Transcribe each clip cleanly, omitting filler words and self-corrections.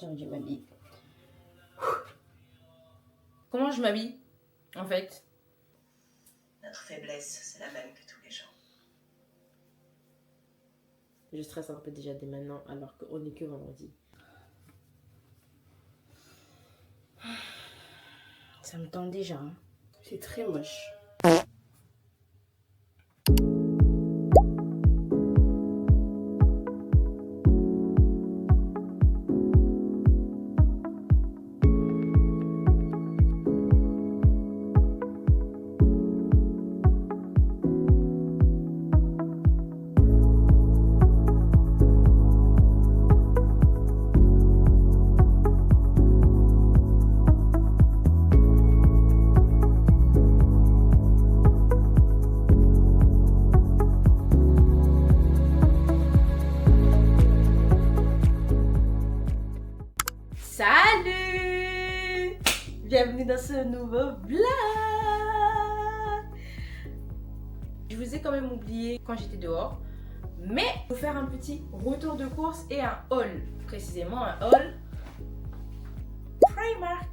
j'aurais dû m'habiller. Comment je m'habille, en fait? Notre faiblesse, c'est la même que tous les gens. Je stresse un peu déjà dès maintenant, alors qu'on n'est que vendredi. Ça me tend déjà. Hein. C'est très moche. Salut! Bienvenue dans ce nouveau vlog! Je vous ai quand même oublié quand j'étais dehors, mais je vais faire un petit retour de course et un haul. Précisément un haul Primark.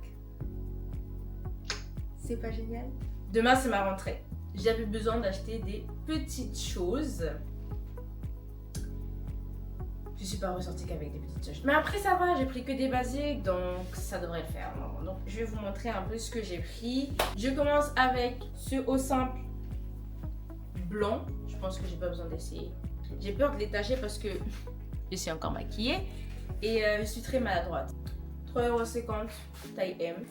C'est pas génial? Demain c'est ma rentrée. J'avais besoin d'acheter des petites choses. Je suis pas ressortie qu'avec des petites choses. Mais après ça va, j'ai pris que des basiques, donc ça devrait le faire. Donc je vais vous montrer un peu ce que j'ai pris. Je commence avec ce haut simple blanc. Je pense que j'ai pas besoin d'essayer. J'ai peur de l'étager parce que je suis encore maquillée et je suis très maladroite. 3,50 € taille M.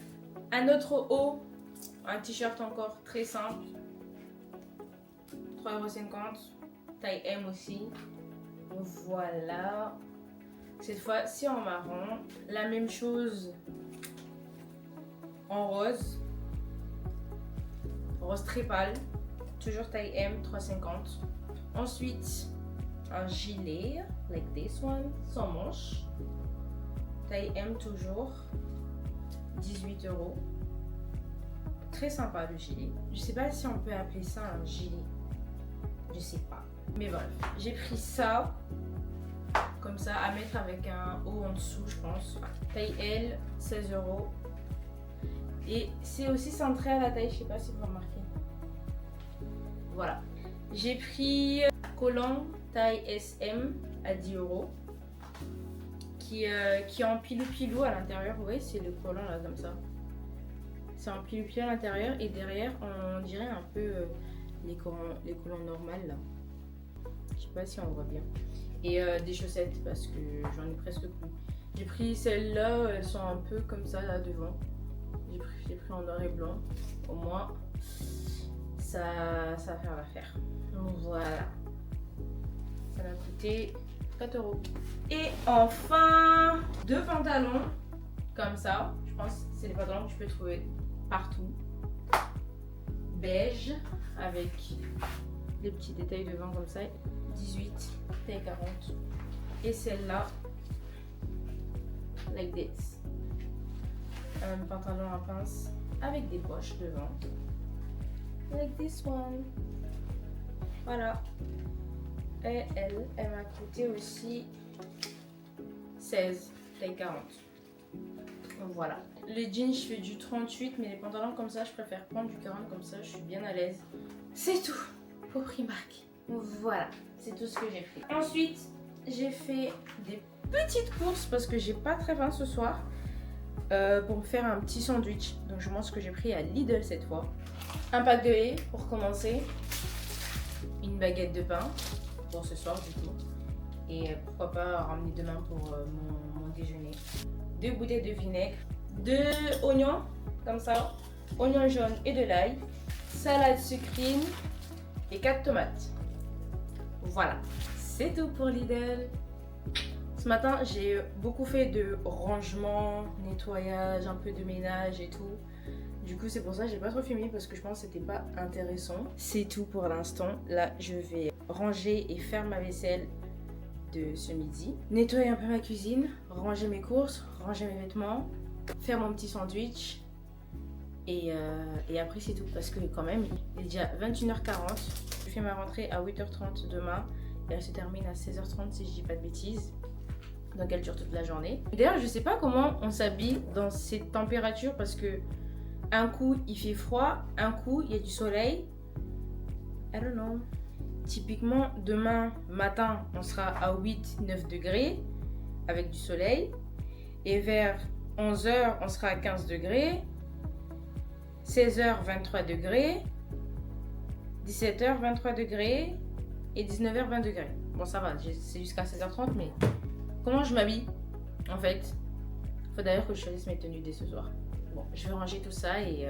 Un autre haut, un t-shirt encore très simple. 3,50 € taille M aussi. Voilà, cette fois-ci en marron, la même chose en rose très pâle, toujours taille M, 3,50 €. Ensuite, un gilet, like this one, sans manche, taille M toujours, 18 €. Très sympa le gilet. Je sais pas si on peut appeler ça un gilet, je sais pas. Mais bref, j'ai pris ça, comme ça, à mettre avec un haut en dessous, je pense. Taille L, 16 €. Et c'est aussi centré à la taille, je sais pas si vous remarquez. Voilà. J'ai pris collant taille SM à 10 €. Qui est en pilou-pilou à l'intérieur. Oui, c'est le collant là, comme ça. C'est en pilou-pilou à l'intérieur. Et derrière, on dirait un peu les collants normales là. Je sais pas si on voit bien. Et des chaussettes parce que j'en ai presque plus. J'ai pris celles-là, elles sont un peu comme ça là devant. J'ai pris en noir et blanc. Au moins, ça va faire l'affaire. Voilà. Ça m'a coûté 4 €. Et enfin, deux pantalons comme ça. Je pense que c'est des pantalons que tu peux trouver partout. Beige avec des petits détails devant comme ça. 18, taille 40. Et celle-là, like this. Un pantalon à pince avec des poches devant. Like this one. Voilà. Et elle m'a coûté aussi 16, taille 40. Donc voilà. Les jeans, je fais du 38, mais les pantalons comme ça, je préfère prendre du 40, comme ça, je suis bien à l'aise. C'est tout pour Primark. Voilà, c'est tout ce que j'ai pris. Ensuite, j'ai fait des petites courses parce que j'ai pas très faim ce soir pour me faire un petit sandwich. Donc je montre ce que j'ai pris à Lidl cette fois. Un pack de lait pour commencer. Une baguette de pain pour ce soir du coup. Et pourquoi pas ramener demain pour mon déjeuner. 2 bouteilles de vinaigre. 2 oignons comme ça. Oignons jaunes et de l'ail. Salade sucrine et 4 tomates. Voilà, c'est tout pour Lidl. Ce matin, j'ai beaucoup fait de rangement, nettoyage, un peu de ménage et tout. Du coup, c'est pour ça que j'ai pas trop filmé parce que je pense que c'était pas intéressant. C'est tout pour l'instant. Là, je vais ranger et faire ma vaisselle de ce midi. Nettoyer un peu ma cuisine, ranger mes courses, ranger mes vêtements, faire mon petit sandwich. Et après, c'est tout parce que quand même, il est déjà 21h40. Je fais ma rentrée à 8h30 demain et elle se termine à 16h30 si je dis pas de bêtises. donc elle dure toute la journée. D'ailleurs, je sais pas comment on s'habille dans cette température parce que un coup il fait froid, un coup il y a du soleil. I don't know. Typiquement, demain matin, on sera à 8-9 degrés avec du soleil. Et vers 11h, on sera à 15 degrés. 16h, 23 degrés. 17h, 23 degrés. Et 19h, 20 degrés. Bon, ça va, c'est jusqu'à 16h30, mais comment je m'habille en fait? Faut d'ailleurs que je choisisse mes tenues dès ce soir. Bon, je vais ranger tout ça et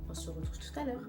on se retrouve tout à l'heure.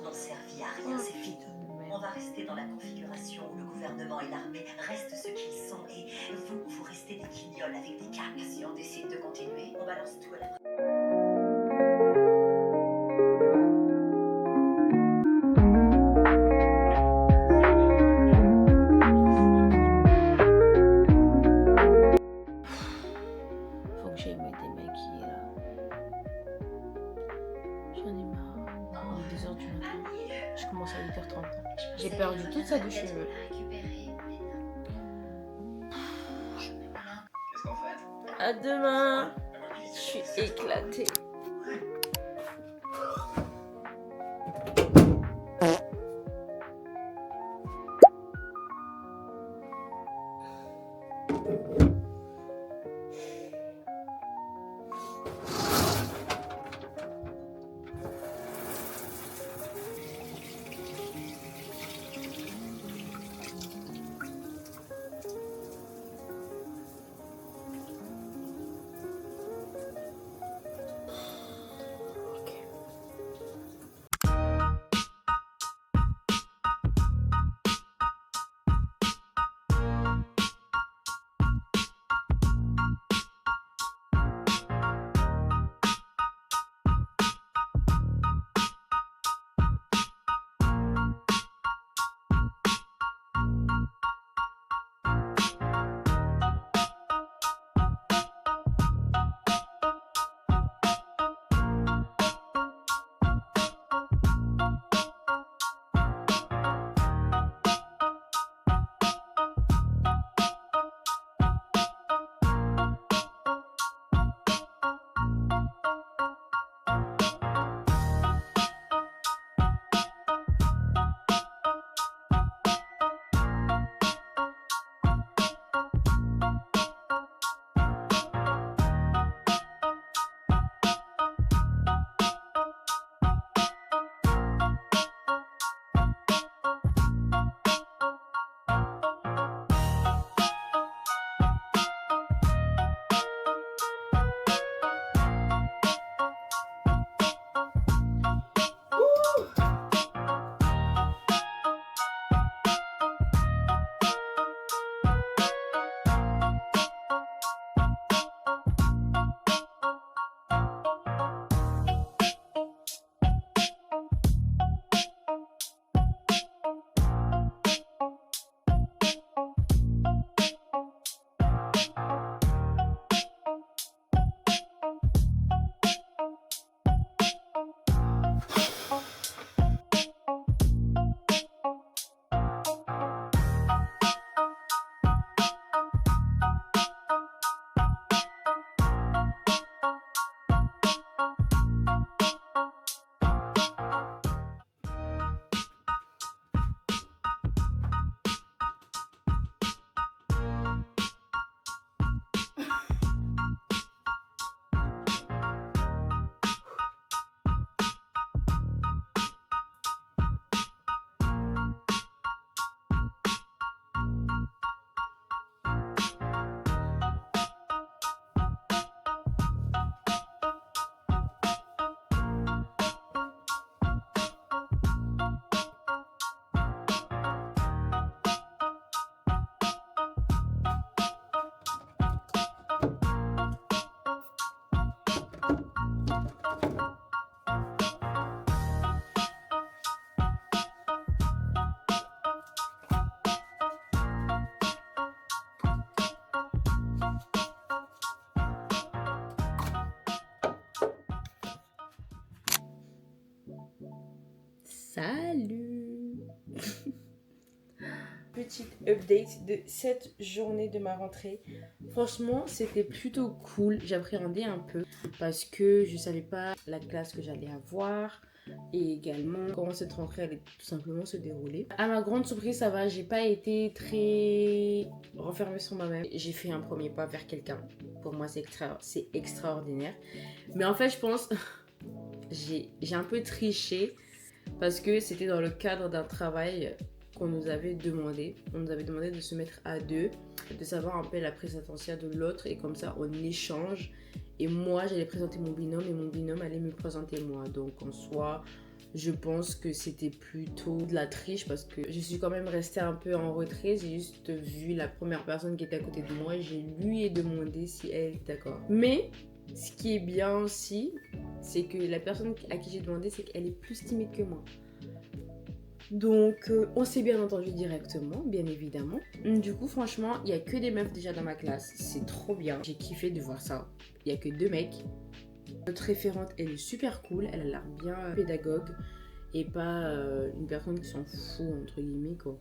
N'ont servi à rien, c'est fini. On va rester dans la configuration où le gouvernement et l'armée restent ce qu'ils sont et vous restez des guignols avec des caps. Si on décide de continuer, on balance tout à la Faut que j'aille me démaquiller là. J'en ai marre. Il est 2h du matin. Je commence à 8h30. J'ai perdu toute ça de cheveux. Qu'est-ce qu'on fait? À demain. Je suis éclatée. Salut. Petite update de cette journée de ma rentrée. Franchement, c'était plutôt cool. J'appréhendais un peu parce que je savais pas la classe que j'allais avoir et également comment cette rentrée allait tout simplement se dérouler. À ma grande surprise, ça va, j'ai pas été très renfermée sur moi-même. J'ai fait un premier pas vers quelqu'un. Pour moi, c'est extraordinaire. Mais en fait, je pense j'ai un peu triché parce que c'était dans le cadre d'un travail qu'on nous avait demandé. On nous avait demandé de se mettre à deux, de savoir un peu la prise attention de l'autre et comme ça on échange. Et moi j'allais présenter mon binôme et mon binôme allait me présenter moi. Donc en soi, je pense que c'était plutôt de la triche parce que je suis quand même restée un peu en retrait. J'ai juste vu la première personne qui était à côté de moi et je lui ai demandé si elle était d'accord. Mais ce qui est bien aussi, c'est que la personne à qui j'ai demandé, c'est qu'elle est plus timide que moi. Donc, on s'est bien entendu directement, bien évidemment. Du coup, franchement, il n'y a que des meufs déjà dans ma classe. C'est trop bien. J'ai kiffé de voir ça. Il n'y a que 2 mecs. Notre référente, elle est super cool. Elle a l'air bien pédagogue. Et pas une personne qui s'en fout, entre guillemets, quoi.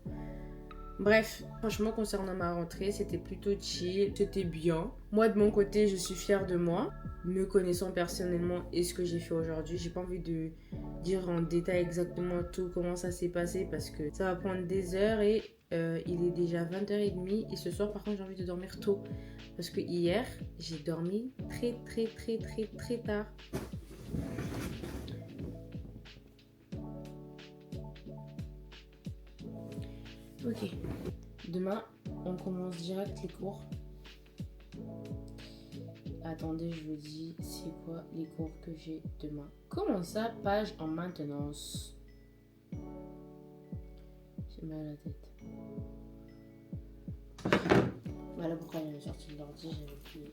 Bref, franchement, concernant ma rentrée, c'était plutôt chill, c'était bien. Moi, de mon côté, je suis fière de moi. Me connaissant personnellement et ce que j'ai fait aujourd'hui, j'ai pas envie de dire en détail exactement tout comment ça s'est passé parce que ça va prendre des heures et il est déjà 20h30 et ce soir, par contre, j'ai envie de dormir tôt parce que hier, j'ai dormi très tard. Ok, demain on commence direct les cours. Attendez, je vous dis c'est quoi les cours que j'ai demain. Comment ça, page en maintenance? J'ai mal à la tête. Voilà pourquoi j'avais sorti de l'ordi, j'avais plus.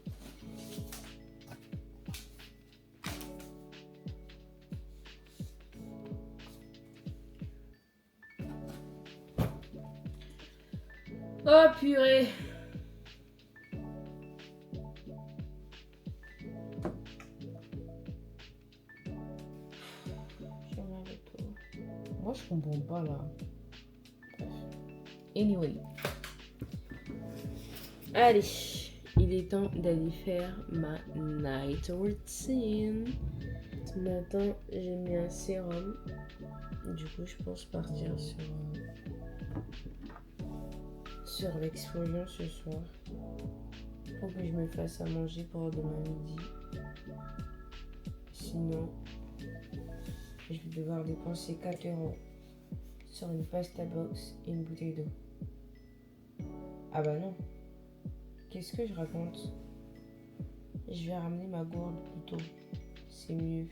Oh purée! Moi je comprends pas là. Anyway. Allez, il est temps d'aller faire ma night routine. Ce matin j'ai mis un sérum. Du coup je pense partir sur l'explosion ce soir. Faut que je me fasse à manger pour demain midi. Sinon, je vais devoir dépenser 4 € sur une pasta box et une bouteille d'eau. Ah bah non. Qu'est-ce que je raconte? Je vais ramener ma gourde plutôt. C'est mieux.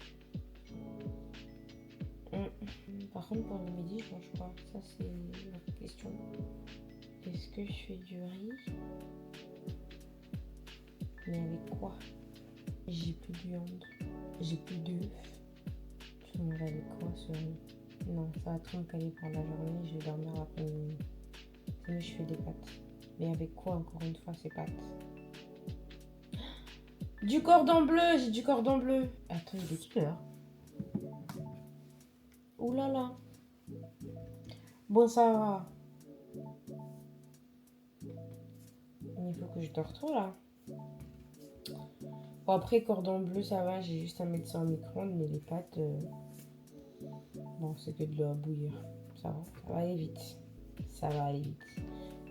Par contre, pour le midi, je mange quoi? Ça, c'est la question. Est-ce que je fais du riz? Mais avec quoi? J'ai plus de viande. J'ai plus d'œufs. Je mange avec quoi ce riz? Non, ça va trop me caler pour la journée. Je vais dormir l'après-midi. Sinon, je fais des pâtes. Mais avec quoi, encore une fois, ces pâtes? Du cordon bleu! J'ai du cordon bleu! Attends, il est quelle heure? Ouh là là! Bon, ça va. Il faut que je dors trop là. Bon, après, cordon bleu, ça va. J'ai juste à mettre ça en micro-ondes. Mais les pâtes, bon, c'est que de l'eau à bouillir. Ça va aller vite. Ça va aller vite.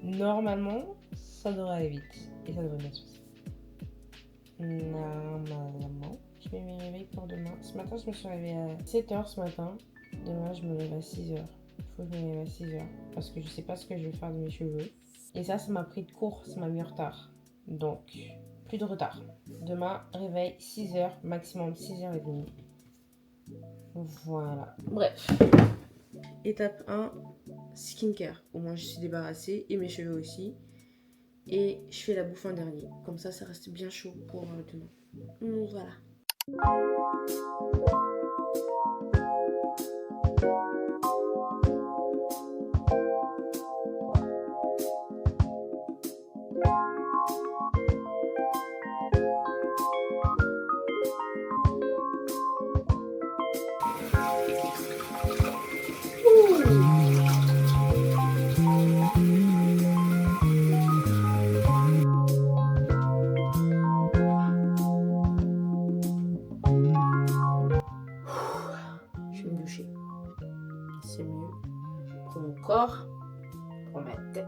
Normalement, ça devrait aller vite. Et ça devrait bien se passer. Normalement, je mets mes réveils pour demain. Ce matin, je me suis réveillée à 7h ce matin. Demain, je me lève à 6h. Il faut que je me lève à 6h. Parce que je sais pas ce que je vais faire de mes cheveux. Et ça m'a pris de court. Ça m'a mis en retard. Donc, plus de retard. Demain, réveil 6h, maximum 6h30. Voilà. Bref. Étape 1, skincare. Au moins, je suis débarrassée. Et mes cheveux aussi. Et je fais la bouffe en dernier. Comme ça reste bien chaud pour demain. Donc voilà. c'est mieux pour mon corps, pour ma tête.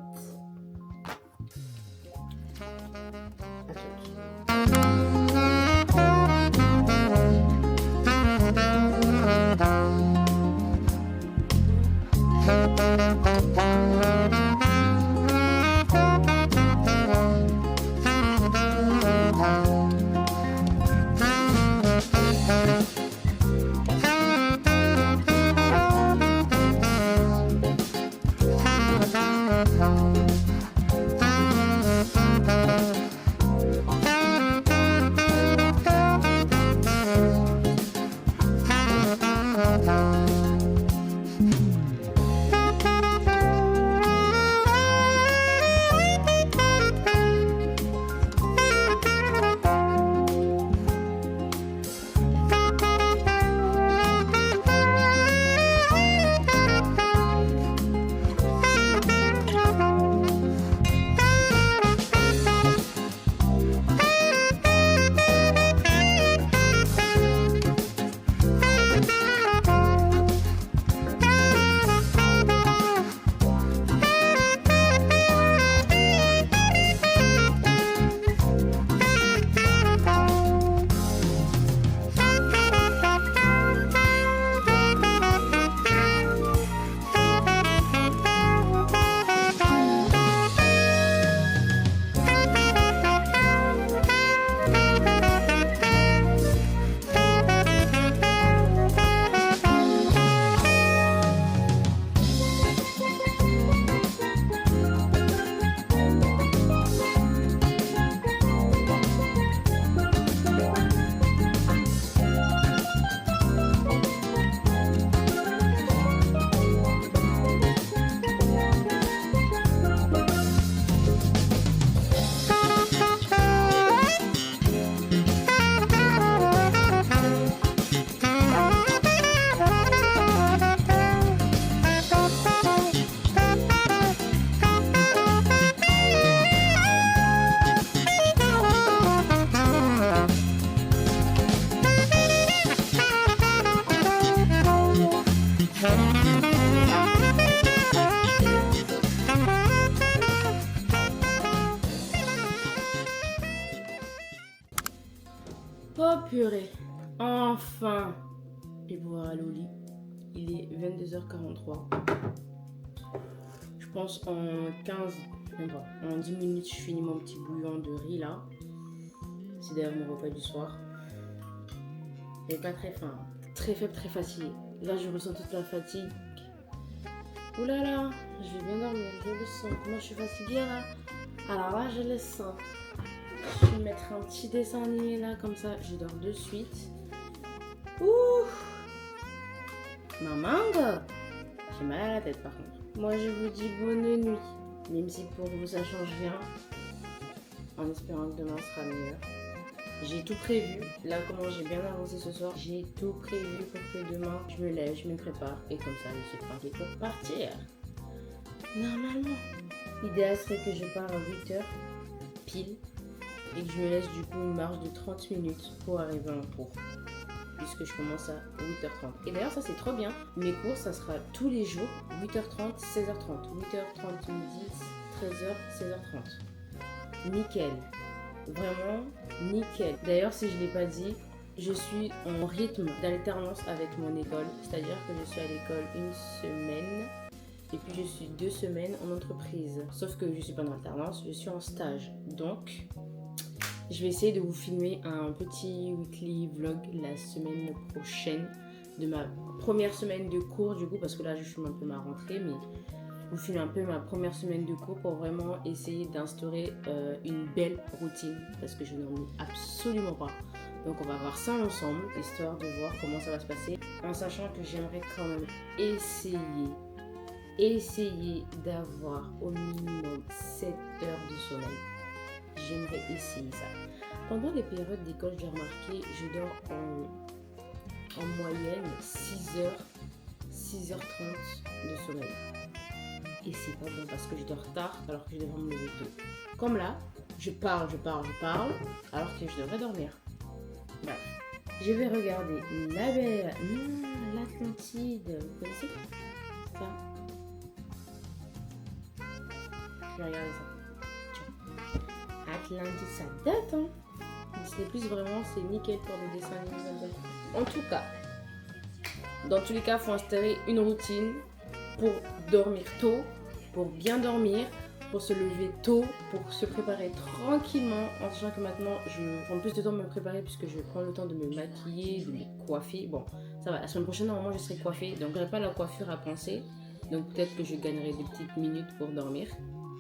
À Oh purée, enfin, je vais pouvoir aller au lit. Il est 22h43. Je pense en 15, même pas, en 10 minutes, je finis mon petit bouillon de riz là. C'est d'ailleurs mon repas du soir. Il n'est pas très faim, très faible, très fatigué. Là, je ressens toute la fatigue. Ouh là là, je vais bien dormir, je le sens. Comment je suis fatiguée là? Alors là, je le sens. Je vais mettre un petit dessin animé là, comme ça, je dors de suite. Ouh! Maman, j'ai mal à la tête par contre. Moi, je vous dis bonne nuit. Même si pour vous, ça change rien. En espérant que demain sera meilleur. J'ai tout prévu. Là, comment j'ai bien avancé ce soir, j'ai tout prévu pour que demain, je me lève, je me prépare. Et comme ça, je suis tranquille pour partir. Normalement. L'idéal serait que je pars à 8h pile. Et que je me laisse du coup une marge de 30 minutes pour arriver en cours. Puisque je commence à 8h30. Et d'ailleurs, ça c'est trop bien. Mes cours, ça sera tous les jours, 8h30, 16h30. 8h30 midi, 13h, 16h30. Nickel. Vraiment, nickel. D'ailleurs, si je ne l'ai pas dit, je suis en rythme d'alternance avec mon école. C'est-à-dire que je suis à l'école une semaine. Et puis je suis 2 semaines en entreprise. Sauf que je ne suis pas en alternance, je suis en stage. Donc, je vais essayer de vous filmer un petit weekly vlog la semaine prochaine de ma première semaine de cours du coup, parce que là je filme un peu ma rentrée, mais je vous filme un peu ma première semaine de cours pour vraiment essayer d'instaurer une belle routine, parce que je n'en ai absolument pas. Donc on va voir ça ensemble, histoire de voir comment ça va se passer, en sachant que j'aimerais quand même essayer d'avoir au minimum 7 heures de sommeil. J'aimerais essayer ça. Pendant les périodes d'école, j'ai remarqué, je dors en moyenne 6h30 de sommeil. Et c'est pas bon parce que je dors tard alors que je devrais me lever tôt. Comme là, je parle alors que je devrais dormir. Bref, je vais regarder l'Atlantide. Vous connaissez? Atlanta. Je vais regarder ça. Tiens. Atlanta, ça date, hein. Disney Plus, vraiment, c'est nickel pour des dessins animés. En tout cas, dans tous les cas, il faut installer une routine pour dormir tôt, pour bien dormir, pour se lever tôt, pour se préparer tranquillement, en sachant que maintenant, je prends plus de temps de me préparer puisque je prends le temps de me maquiller, de me coiffer. Bon, ça va, la semaine prochaine, normalement, je serai coiffée, donc j'aurai pas la coiffure à penser. Donc peut-être que je gagnerai des petites minutes pour dormir.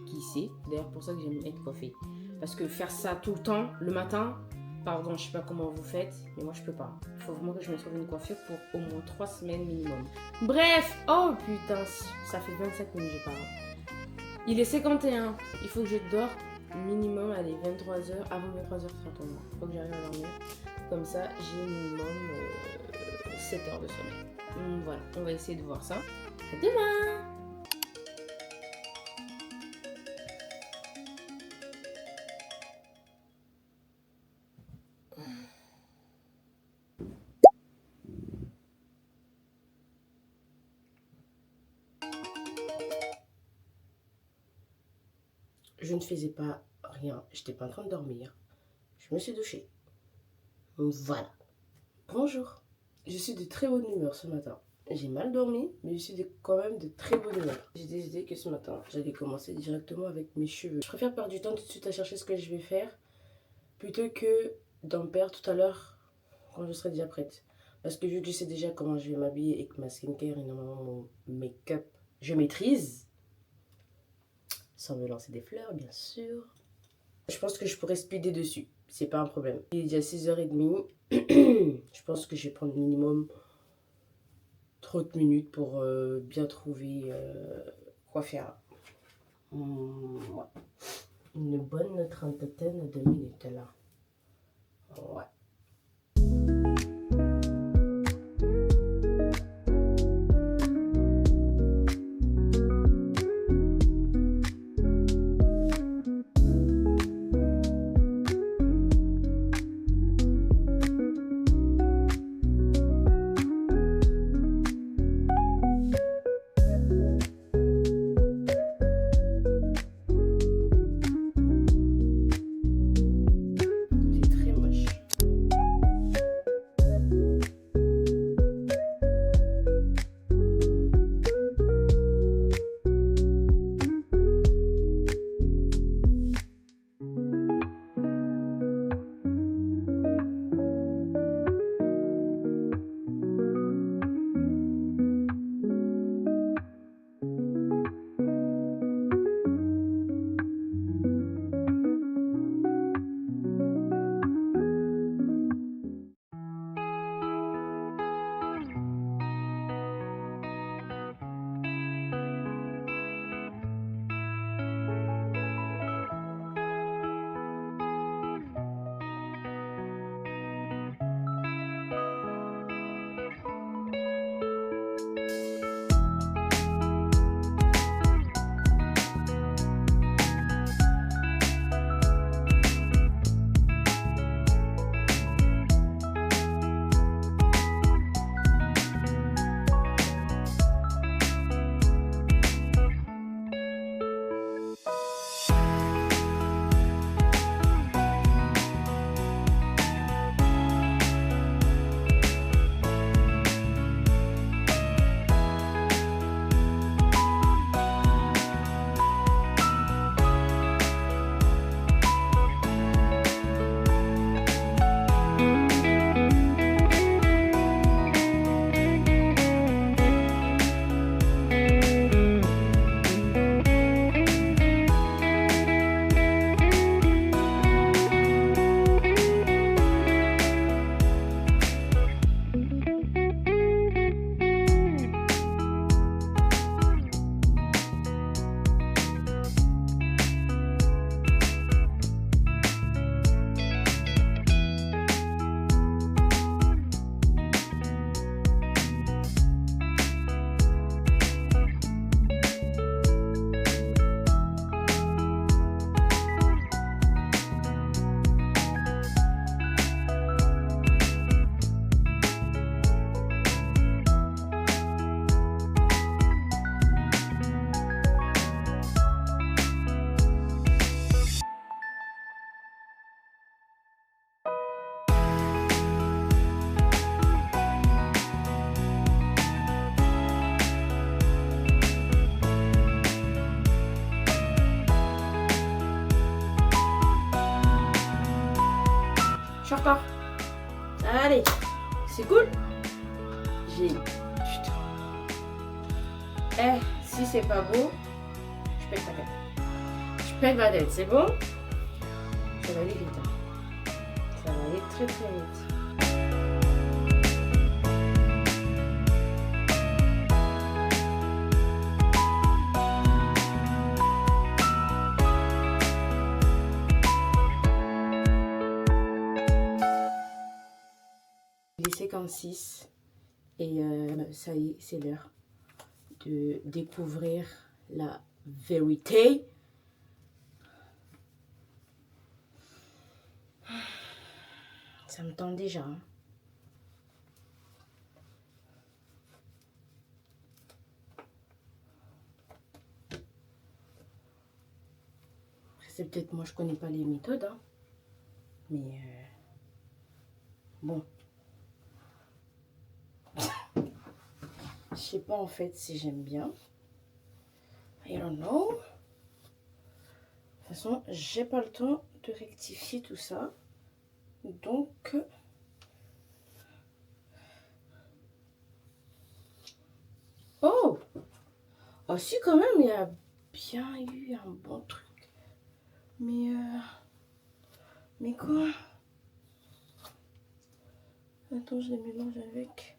Qui sait? D'ailleurs, pour ça que j'aime être coiffée. Parce que faire ça tout le temps, le matin, pardon, je sais pas comment vous faites, mais moi je peux pas. Il faut vraiment que je me trouve une coiffure pour au moins 3 semaines minimum. Bref, oh putain, ça fait 27 minutes que je parle. Il est 51, il faut que je dors minimum, allez, 23h, avant 23h30 au moins. Il faut que j'arrive à dormir. Comme ça, j'ai minimum 7 heures de sommeil. Voilà, on va essayer de voir ça. À demain! Je ne faisais pas rien, j'étais pas en train de dormir. Je me suis douchée. Voilà. Bonjour. Je suis de très bonne humeur ce matin. J'ai mal dormi, mais je suis quand même de très bonne humeur. J'ai décidé que ce matin, j'allais commencer directement avec mes cheveux. Je préfère perdre du temps tout de suite à chercher ce que je vais faire, plutôt que d'en perdre tout à l'heure quand je serai déjà prête. Parce que vu que je sais déjà comment je vais m'habiller et que ma skincare et normalement mon make-up, je maîtrise. Sans me lancer des fleurs, bien sûr. Je pense que je pourrais speeder dessus. C'est pas un problème. Il est déjà 6h30. Je pense que je vais prendre minimum 30 minutes pour bien trouver quoi faire. Ouais. Une bonne trentaine de minutes là. Ouais. C'est très moche. C'est cool. J'ai... Putain. Eh, si c'est pas beau, je pète ta tête. Je pète ma tête, c'est bon? Ça va aller vite. Hein. Ça va aller très très vite. Il est 56 et ça y est, c'est l'heure de découvrir la vérité. Ça me tend déjà. Hein. C'est peut-être moi, je connais pas les méthodes, hein. Mais bon. Je sais pas en fait si j'aime bien. I don't know. De toute façon, j'ai pas le temps de rectifier tout ça. Donc, oh, oh si quand même, il y a bien eu un bon truc. Mais quoi? Attends, je les mélange avec.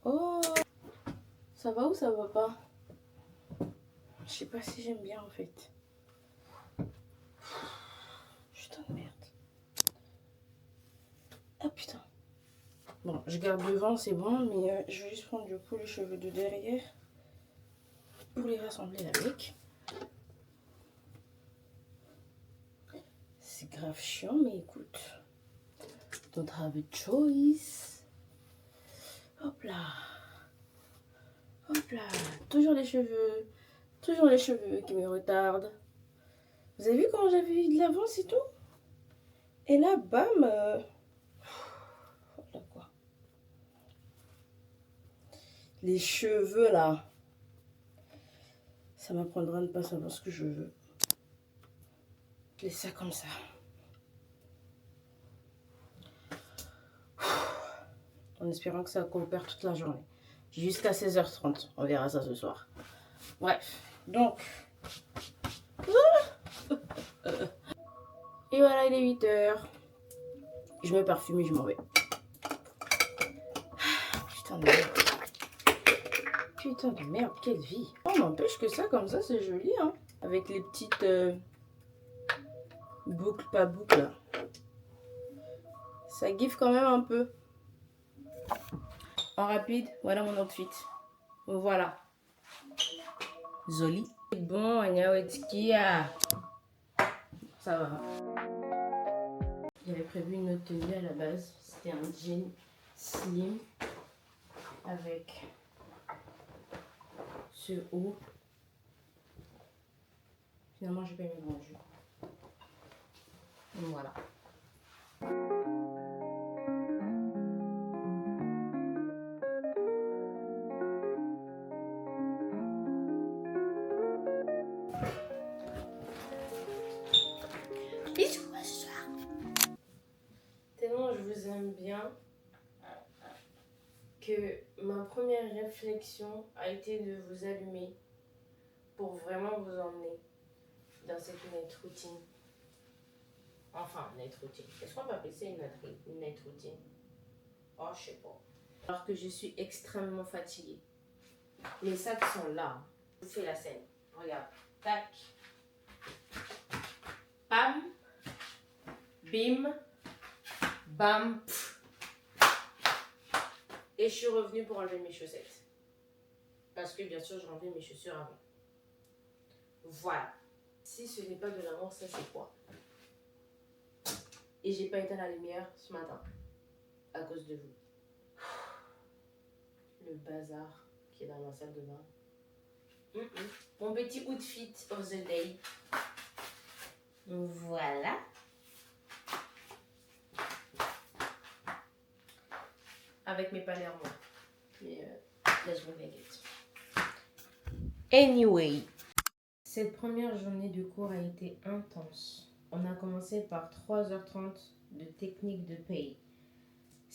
Oh, ça va ou ça va pas? Je sais pas si j'aime bien en fait. Putain de merde. Ah putain. Bon, je garde devant, c'est bon, mais je vais juste prendre du coup les cheveux de derrière pour les rassembler avec. C'est grave chiant, mais écoute. Don't have a choice. Hop là. Hop là. Toujours les cheveux. Toujours les cheveux qui me retardent. Vous avez vu comment j'avais eu de l'avance et tout? Et là, bam. Voilà quoi. Les cheveux là. Ça m'apprendra à ne pas savoir ce que je veux. Je laisse ça comme ça. En espérant que ça coopère toute la journée. Jusqu'à 16h30. On verra ça ce soir. Bref. Donc. Et voilà, il est 8h. Je me parfume et je m'en vais. Putain de merde. Putain de merde, quelle vie. On n'empêche que ça, comme ça, c'est joli. Hein. Avec les petites boucles, pas boucles. Là. Ça gifle quand même un peu. En rapide, voilà mon outfit. Voilà. Zoli. Bon, Agnawetskia. Ça va. J'avais prévu une autre tenue à la base. C'était un jean slim avec ce haut. Finalement, j'ai pas mis mon jus. Donc voilà. Bisous ce soir. Tellement je vous aime bien que ma première réflexion a été de vous allumer pour vraiment vous emmener dans cette night routine. Enfin, night routine. Est-ce qu'on peut appeler ça une night routine? Oh, je sais pas. Alors que je suis extrêmement fatiguée. Les sacs sont là. Je vous fais la scène. Regarde. Tac. Pam. Bim. Bam. Pff. Et je suis revenue pour enlever mes chaussettes. Parce que bien sûr, j'ai enlevé mes chaussures avant. Voilà. Si ce n'est pas de l'amour, ça c'est quoi? Et j'ai pas éteint la lumière ce matin. À cause de vous. Le bazar qui est dans ma salle de bain. Mon petit outfit of the day. Voilà. Avec mes palais en moi. Mais là, je me baguette. Anyway. Cette première journée de cours a été intense. On a commencé par 3h30 de technique de paye.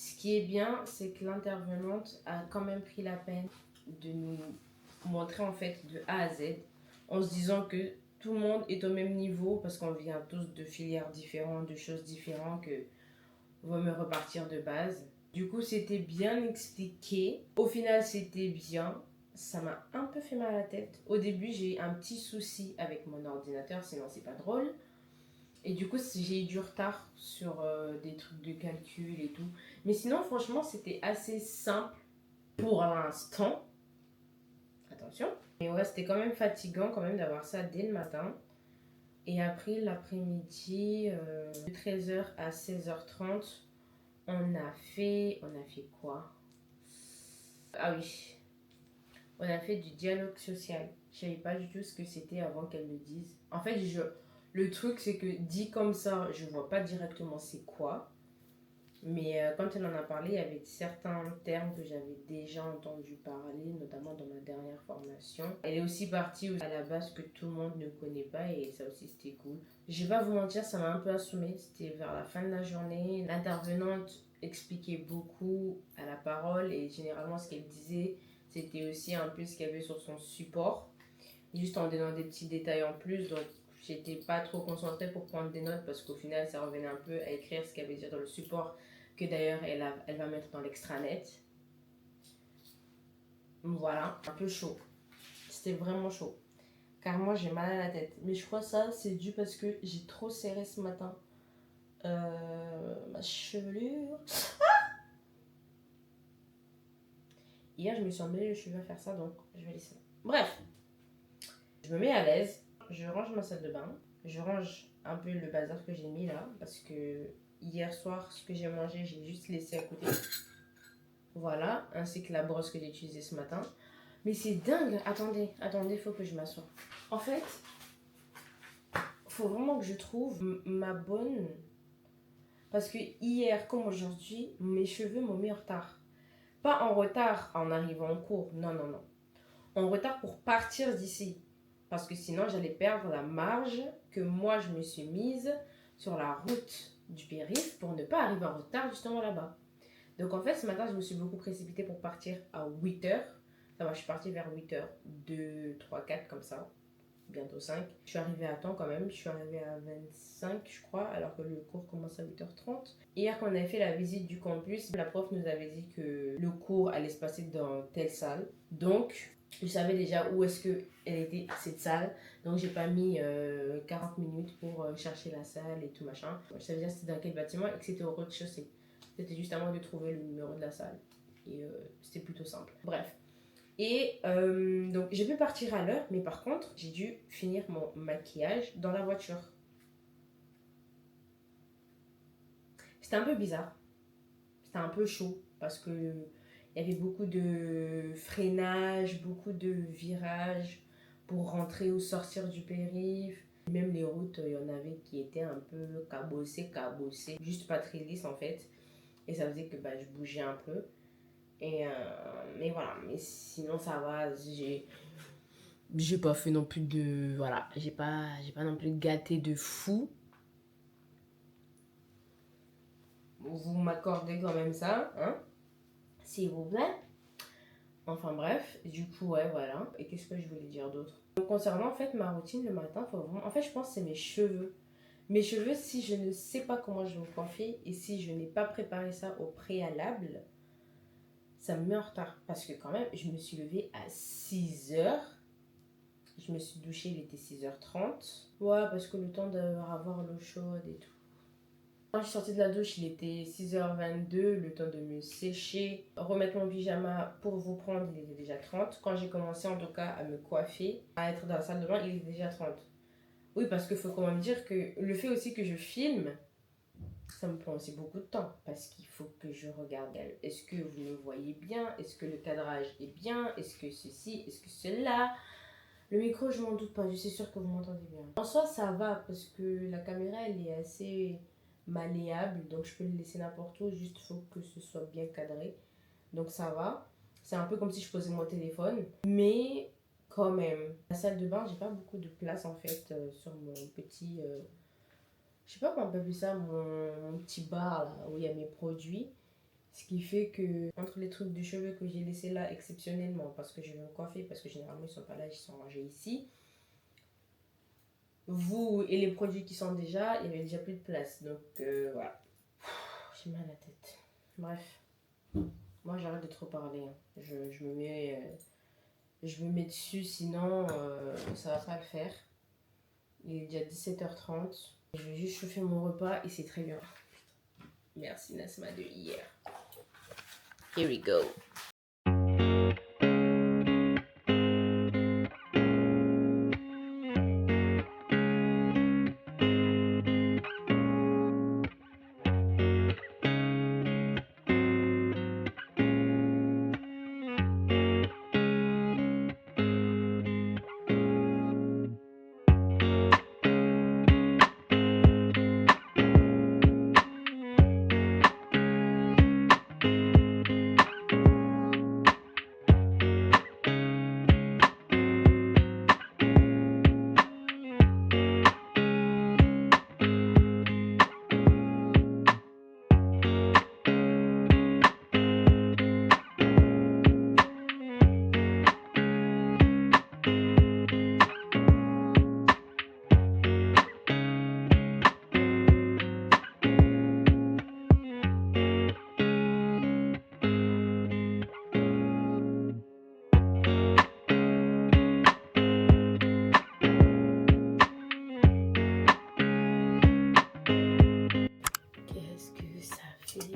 Ce qui est bien, c'est que l'intervenante a quand même pris la peine de nous montrer en fait de A à Z, en se disant que tout le monde est au même niveau parce qu'on vient tous de filières différentes, de choses différentes, que vaut mieux repartir de base. Du coup, c'était bien expliqué. Au final, c'était bien. Ça m'a un peu fait mal à la tête. Au début, j'ai eu un petit souci avec mon ordinateur, sinon c'est pas drôle. Et du coup, j'ai eu du retard sur des trucs de calcul et tout. Mais sinon, franchement, c'était assez simple pour l'instant. Attention. Mais ouais, c'était quand même fatigant quand même d'avoir ça dès le matin. Et après, l'après-midi, de 13h à 16h30, on a fait quoi? Ah oui, on a fait du dialogue social. Je savais pas du tout ce que c'était avant qu'elle me dise. En fait, le truc, c'est que dit comme ça, je vois pas directement c'est quoi. Mais quand elle en a parlé, il y avait certains termes que j'avais déjà entendu parler, notamment dans ma dernière formation. Elle est aussi partie à la base que tout le monde ne connaît pas et ça aussi c'était cool. Je vais pas vous mentir, ça m'a un peu assommée. C'était vers la fin de la journée. L'intervenante expliquait beaucoup à la parole et généralement ce qu'elle disait, c'était aussi un peu ce qu'il y avait sur son support. Juste en donnant des petits détails en plus, donc j'étais pas trop concentrée pour prendre des notes parce qu'au final ça revenait un peu à écrire ce qu'il y avait déjà dans le support que d'ailleurs elle va mettre dans l'extranet. Voilà, un peu chaud. C'était vraiment chaud. Car moi j'ai mal à la tête. Mais je crois que ça c'est dû parce que j'ai trop serré ce matin. Ma chevelure. Hier je me suis emmêlé les cheveux à faire ça donc je vais laisser. Bref, je me mets à l'aise. Je range ma salle de bain. Je range un peu le bazar que j'ai mis là parce que hier soir ce que j'ai mangé j'ai juste laissé à côté. Voilà, ainsi que la brosse que j'ai utilisée ce matin. Mais c'est dingue. Attendez, faut que je m'assoie. En fait, faut vraiment que je trouve ma bonne. Parce que hier, comme aujourd'hui, mes cheveux m'ont mis en retard. Pas en retard en arrivant en cours, non. En retard pour partir d'ici. Parce que sinon, j'allais perdre la marge que moi, je me suis mise sur la route du périph' pour ne pas arriver en retard justement là-bas. Donc en fait, ce matin, je me suis beaucoup précipitée pour partir à 8h. Ça va, je suis partie vers 8h, 2, 3, 4 comme ça, bientôt 5. Je suis arrivée à temps quand même, je suis arrivée à 25 je crois, alors que le cours commence à 8h30. Hier quand on avait fait la visite du campus, la prof nous avait dit que le cours allait se passer dans telle salle. Donc je savais déjà où est-ce qu'elle était cette salle. Donc j'ai pas mis 40 minutes pour chercher la salle et tout machin. Je savais déjà c'était dans quel bâtiment et que c'était au rez-de-chaussée. C'était juste à moi de trouver le numéro de la salle. Et c'était plutôt simple. Bref. Et donc j'ai pu partir à l'heure, mais par contre, j'ai dû finir mon maquillage dans la voiture. C'était un peu bizarre. C'était un peu chaud parce que il y avait beaucoup de freinage, beaucoup de virages pour rentrer ou sortir du périph'. Même les routes, il y en avait qui étaient un peu cabossées, juste pas très lisses en fait. Et ça faisait que je bougeais un peu. Mais voilà, mais sinon ça va, j'ai pas fait non plus de... Voilà, j'ai pas non plus gâté de fou. Vous m'accordez quand même ça, hein, s'il vous plaît. Enfin bref, du coup, ouais, voilà. Et qu'est-ce que je voulais dire d'autre? Donc, concernant en fait ma routine le matin, faut vraiment... En fait, je pense que c'est mes cheveux. Mes cheveux, si je ne sais pas comment je vais me coiffer et si je n'ai pas préparé ça au préalable, ça me met en retard. Parce que quand même, je me suis levée à 6h. Je me suis douchée, il était 6h30. Ouais, parce que le temps d'avoir l'eau chaude et tout. Quand je suis sortie de la douche, il était 6h22, le temps de me sécher, remettre mon pyjama pour vous prendre, il était déjà 30. Quand j'ai commencé en tout cas à me coiffer, à être dans la salle de bain, il était déjà 30. Oui, parce qu'il faut quand même dire que le fait aussi que je filme, ça me prend aussi beaucoup de temps. Parce qu'il faut que je regarde, est-ce que vous me voyez bien? Est-ce que le cadrage est bien? Est-ce que ceci? Est-ce que cela? Le micro, je m'en doute pas, je suis sûre que vous m'entendez bien. En soi, ça va parce que la caméra, elle est assez malléable, donc je peux le laisser n'importe où, juste faut que ce soit bien cadré. Donc ça va. C'est un peu comme si je posais mon téléphone, mais quand même. La salle de bain, j'ai pas beaucoup de place en fait sur mon petit... je sais pas comment on peut appeler ça, mon petit bar là, où il y a mes produits. Ce qui fait que, entre les trucs de cheveux que j'ai laissés là exceptionnellement, parce que je vais me coiffer, parce que généralement ils sont pas là, ils sont rangés ici. Vous et les produits qui sont déjà, il y avait déjà plus de place. Donc voilà. J'ai mal à la tête. Bref. Moi j'arrête de trop parler. Hein. Je me mets dessus, sinon ça va pas le faire. Il est déjà 17h30. Je vais juste chauffer mon repas et c'est très bien. Merci Nasma de hier. Here we go.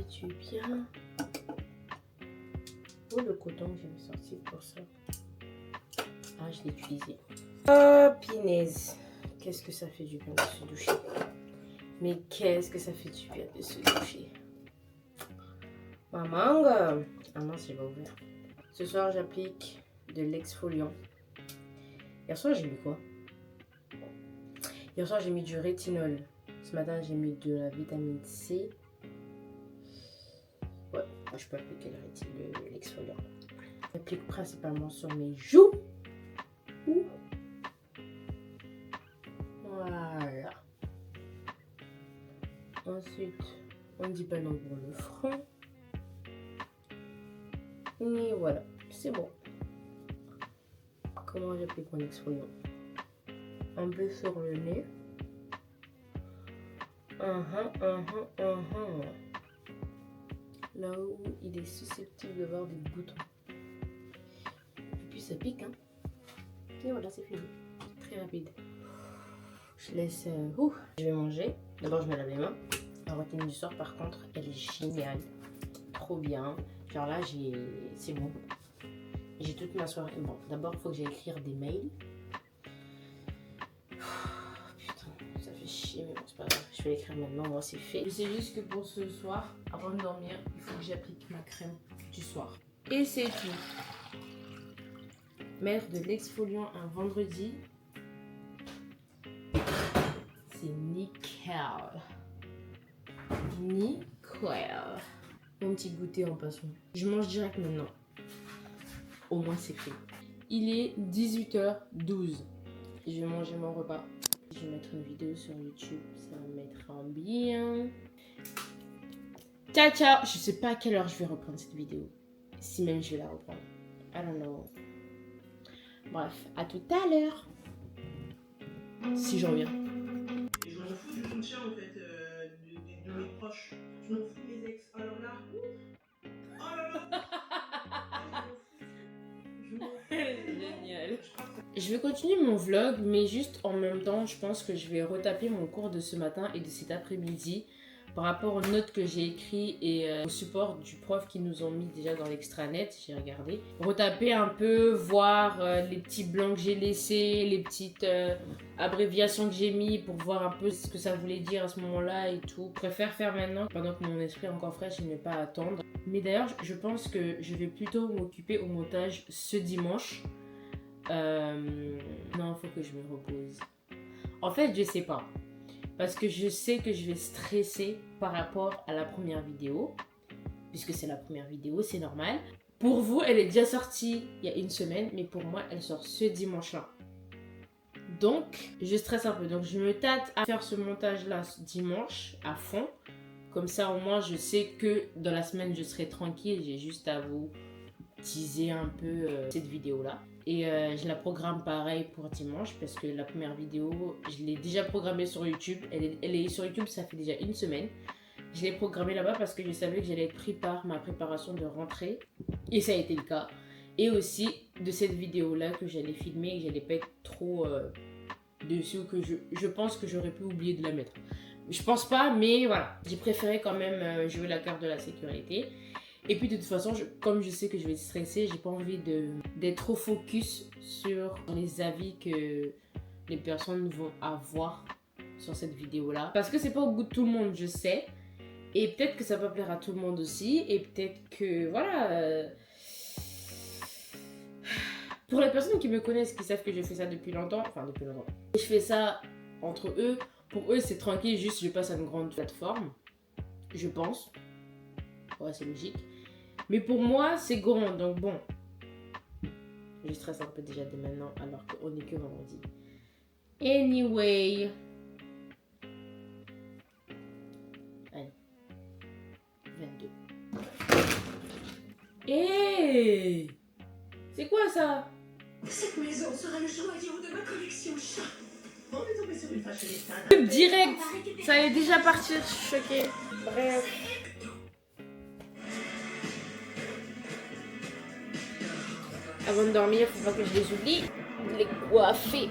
Du bien. Oh, le coton que j'avais sorti pour ça. Ah, je l'ai utilisé. Oh, pinaise. Qu'est-ce que ça fait du bien de se doucher. Mais qu'est-ce que ça fait du bien de se doucher. Maman. Ah mince, j'ai pas ouvert. Ce soir, j'applique de l'exfoliant. Hier soir, j'ai mis quoi? Hier soir, j'ai mis du rétinol. Ce matin, j'ai mis de la vitamine C. Ouais, je peux appliquer l'exfoliant. J'applique principalement sur mes joues. Voilà. Ensuite, on dit pas non pour le front. Et voilà, c'est bon. Comment j'applique mon exfoliant? Un peu sur le nez. Là où il est susceptible d'avoir des boutons. Et puis ça pique, hein. Et voilà, c'est fini. Très rapide. Je laisse... je vais manger. D'abord, je me lave les mains. La routine du soir, par contre, elle est géniale. Trop bien. Genre là, c'est bon. J'ai toute ma soirée. Bon, d'abord, il faut que j'aille écrire des mails. Putain, ça fait chier, mais bon, c'est pas grave. Je vais l'écrire maintenant, moi, c'est fait. C'est juste que pour ce soir, avant de dormir, il faut que j'applique ma crème du soir. Et c'est tout. Mettre de l'exfoliant un vendredi, c'est nickel. Nickel. Mon petit goûter en passant. Je mange direct maintenant. Au moins c'est fait. Il est 18h12. Je vais manger mon repas. Je vais mettre une vidéo sur YouTube. Ça va mettre en bien. Ciao ciao. Je sais pas à quelle heure je vais reprendre cette vidéo. Si même je vais la reprendre. I don't know. Bref, à tout à l'heure. Si j'en viens. Et je m'en fous du soutien en fait de mes proches. Je m'en fous de mes ex. Alors là, oh là là. Je m'en fous. Génial. Je vais continuer mon vlog, mais juste en même temps, je pense que je vais retaper mon cours de ce matin et de cet après-midi par rapport aux notes que j'ai écrites et au support du prof qui nous ont mis déjà dans l'extranet. J'ai regardé. Retaper un peu, voir les petits blancs que j'ai laissés, les petites abréviations que j'ai mis pour voir un peu ce que ça voulait dire à ce moment-là et tout. Je préfère faire maintenant pendant que mon esprit est encore fraîche et ne pas attendre. Mais d'ailleurs, je pense que je vais plutôt m'occuper au montage ce dimanche. Non, il faut que je me repose. En fait, je sais pas. Parce que je sais que je vais stresser par rapport à la première vidéo. Puisque c'est la première vidéo, c'est normal. Pour vous, elle est déjà sortie il y a une semaine. Mais pour moi, elle sort ce dimanche-là. Donc, je stresse un peu. Donc, je me tâte à faire ce montage-là dimanche à fond. Comme ça, au moins, je sais que dans la semaine, je serai tranquille. J'ai juste à vous teaser un peu cette vidéo-là. Et je la programme pareil pour dimanche parce que la première vidéo, je l'ai déjà programmée sur YouTube. Elle est sur YouTube, ça fait déjà une semaine. Je l'ai programmée là-bas parce que je savais que j'allais être pris par ma préparation de rentrée. Et ça a été le cas. Et aussi de cette vidéo-là que j'allais filmer et que j'allais pas être trop dessus, que je pense que j'aurais pu oublier de la mettre. Je pense pas, mais voilà. J'ai préféré quand même jouer la carte de la sécurité. Et puis de toute façon, comme je sais que je vais stresser, j'ai pas envie d'être trop focus sur les avis que les personnes vont avoir sur cette vidéo-là. Parce que c'est pas au goût de tout le monde, je sais. Et peut-être que ça va plaire à tout le monde aussi. Et peut-être que, voilà... Pour les personnes qui me connaissent, qui savent que je fais ça depuis longtemps, je fais ça entre eux. Pour eux, c'est tranquille, juste je passe à une grande plateforme. Je pense. Ouais, c'est logique. Mais pour moi, c'est grand, donc bon. Je stresse un peu déjà dès maintenant, alors qu'on n'est que vendredi. Anyway. Allez. 22. Hey! C'est quoi ça? Cette maison sera le joyau de ma collection chat. On est tombé sur une fashionista. Direct! Ça allait déjà partir, je suis choquée. Bref. Avant de dormir, faut pas que je les oublie. De les coiffer.